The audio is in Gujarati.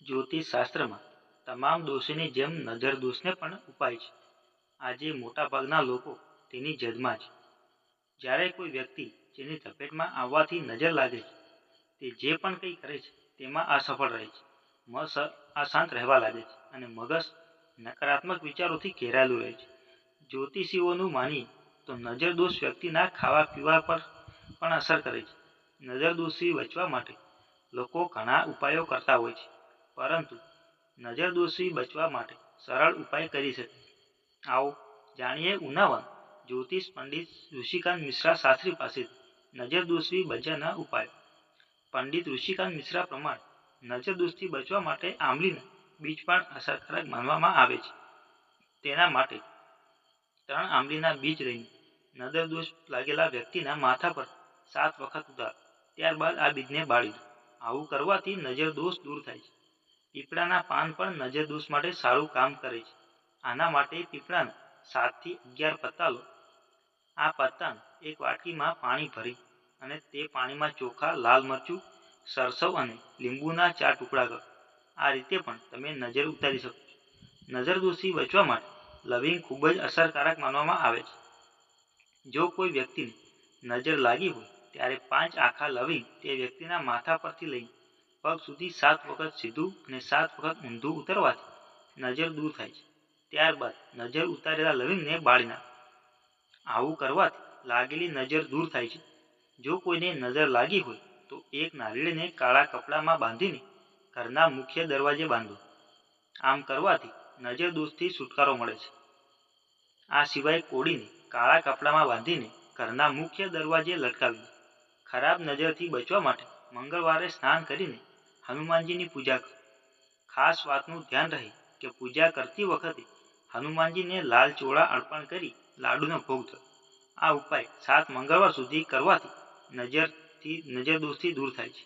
જ્યોતિષશાસ્ત્રમાં તમામ દોષોની જેમ નજર દોષને પણ ઉપાય છે. આજે મોટાભાગના લોકો તેની જદમાં છે. જ્યારે કોઈ વ્યક્તિ જેની ઝપેટમાં આવવાથી નજર લાગે છે તે જે પણ કંઈ કરે છે તેમાં અસફળ રહે છે, અશાંત રહેવા લાગે છે અને મગજ નકારાત્મક વિચારોથી ઘેરાયેલું રહે છે. જ્યોતિષીઓનું માનીએ તો નજર દોષ વ્યક્તિના ખાવા પીવા પર પણ અસર કરે છે. નજર દોષથી બચવા માટે લોકો ઘણા ઉપાયો કરતા હોય છે, પરંતુ નજર દોષથી બચવા માટે સરળ ઉપાય કરી શકે. આવો જાણીએ ઉનાવાના જ્યોતિષ પંડિત ઋષિકાંત મિશ્રા શાસ્ત્રી પાસેથી નજર દોષથી બચવાના ઉપાયો. પંડિત ઋષિકાંત મિશ્રા પ્રમાણે નજર દોષથી બચવા માટે આંબલીના બીજ પણ અસરકારક માનવામાં આવે છે. તેના માટે 3 આંબલીના બીજ લઈને નજર દોષ લાગેલા વ્યક્તિના માથા પર 7 વખત ઉતારો. ત્યારબાદ આ બીજને બાળી દો. આવું કરવાથી નજર દોષ દૂર થાય છે. પીપળાના પાન પણ નજર દોષ માટે સારું કામ કરે છે. આના માટે પીપળાના 7 થી 11 પત્તા લો. આ પત્તાને એક વાટકીમાં પાણી ભરી અને તે પાણીમાં ચોખા, લાલ મરચું, સરસવ અને લીંબુના 4 ટુકડા કરો. આ રીતે પણ તમે નજર ઉતારી શકો છો. નજર દોષથી બચવા માટે લવિંગ ખૂબ જ અસરકારક માનવામાં આવે છે. જો કોઈ વ્યક્તિને નજર લાગી હોય ત્યારે 5 આખા લવિંગ તે વ્યક્તિના માથા પરથી લઈને પગ સુધી 7 વખત સીધું અને 7 વખત ઊંધું ઉતરવાથી નજર દૂર થાય છે. ત્યારબાદ નજર ઉતારેલા લવિંગને બાળી નાખો. આવું કરવાથી લાગેલી નજર દૂર થાય છે. જો કોઈને નજર લાગી હોય તો એક નારિયેળને કાળા કપડામાં બાંધીને ઘરના મુખ્ય દરવાજે બાંધો. આમ કરવાથી નજર દોષથી છુટકારો મળે છે. આ સિવાય કોડીને કાળા કપડામાં બાંધીને ઘરના મુખ્ય દરવાજે લટકાવી દો. ખરાબ નજરથી બચવા માટે મંગળવારે સ્નાન કરીને હનુમાનજીની પૂજા કરો. ખાસ વાતનું ધ્યાન રહે કે પૂજા કરતી વખતે હનુમાનજીને લાલ ચોળા અર્પણ કરી લાડુનો ભોગ ધરો. આ ઉપાય 7 મંગળવાર સુધી કરવાથી નજર દોષથી દૂર થાય છે.